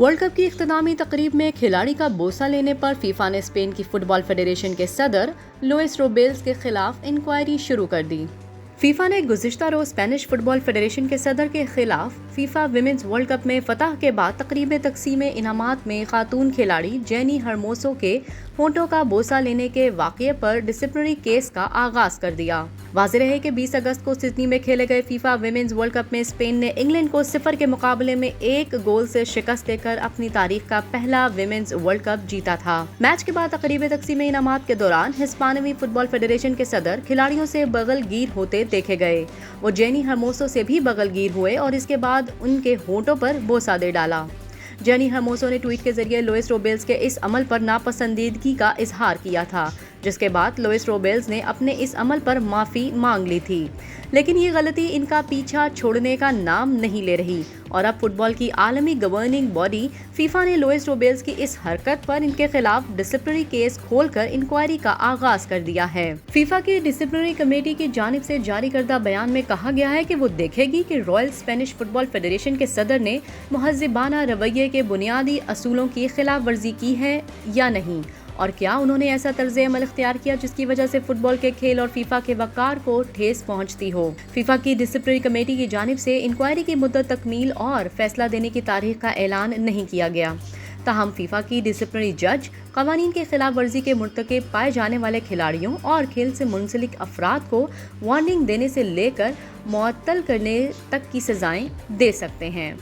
World cup की इख्तितामी तकरीब में खिलाड़ी का बोसा लेने पर फीफा ने स्पेन की फुटबॉल फेडरेशन के सदर लुइस रोबेल्स के खिलाफ इंक्वायरी शुरू कर दी। फीफा ने गुज़िश्ता रोज स्पेनिश फुटबॉल फेडरेशन के सदर के खिलाफ फीफा विमेंस वर्ल्ड कप में फतह के बाद तकरीब तकसीम इनामात में खातून खिलाड़ी जेनी हर्मोसो के होंठों का बोसा लेने के वाक़ये पर डिसिप्लिनरी केस का आगाज कर दिया। वाज़ेह रहे कि 20 अगस्त को सिडनी में खेले गए फीफा विमेंस वर्ल्ड कप में स्पेन ने इंग्लैंड को 0 के मुकाबले में 1 गोल से शिकस्त देकर अपनी तारीख का पहला विमेंस वर्ल्ड कप जीता था। मैच के बाद तकरीब तकसीम इनामात के दौरान हिस्पानवी फुटबॉल फेडरेशन के सदर खिलाड़ियों से बगलगीर होते देखे गए। वो जेनी हर्मोसो से भी बगलगीर हुए और इसके बाद उनके होंठों पर बोसा दे डाला। जेनी हर्मोसो ने ट्वीट के जरिए लुइस रोबेल्स के इस अमल पर नापसंदीदगी का इजहार किया था, जिसके बाद लुइस रोबेल्स ने अपने इस अमल पर माफ़ी मांग ली थी। लेकिन ये गलती इनका पीछा छोड़ने का नाम नहीं ले रही और अब फुटबॉल की आलमी गवर्निंग बॉडी फीफा ने लुइस रोबेल्स की इस हरकत पर इनके खिलाफ डिसिप्लिनरी केस खोलकर इंक्वायरी का आगाज कर दिया है। फीफा की डिसिप्लिनरी कमेटी की जानिब से जारी करदा बयान में कहा गया है कि वो देखेगी कि रॉयल स्पेनिश फुटबॉल फेडरेशन के सदर ने मुहज़्ज़िबाना रवैये के बुनियादी असूलों की खिलाफ वर्जी की है या नहीं, और क्या उन्होंने ऐसा तर्ज अमल इख्तियार किया जिसकी वजह से फुटबॉल के खेल और फीफा के वक़ार को ठेस पहुंचती हो। फीफा की डिसिप्लिनरी कमेटी की जानिब से इंक्वायरी की मुद्दत तकमील और फैसला देने की तारीख का ऐलान नहीं किया गया। ताहम फीफा की डिसिप्लिनरी जज कवानीन के खिलाफ वर्जी के मुर्तकिब पाए जाने वाले खिलाड़ियों और खेल से मुंसलिक अफराद को वार्निंग देने से लेकर मुअत्तल करने तक की सजाएं दे सकते हैं।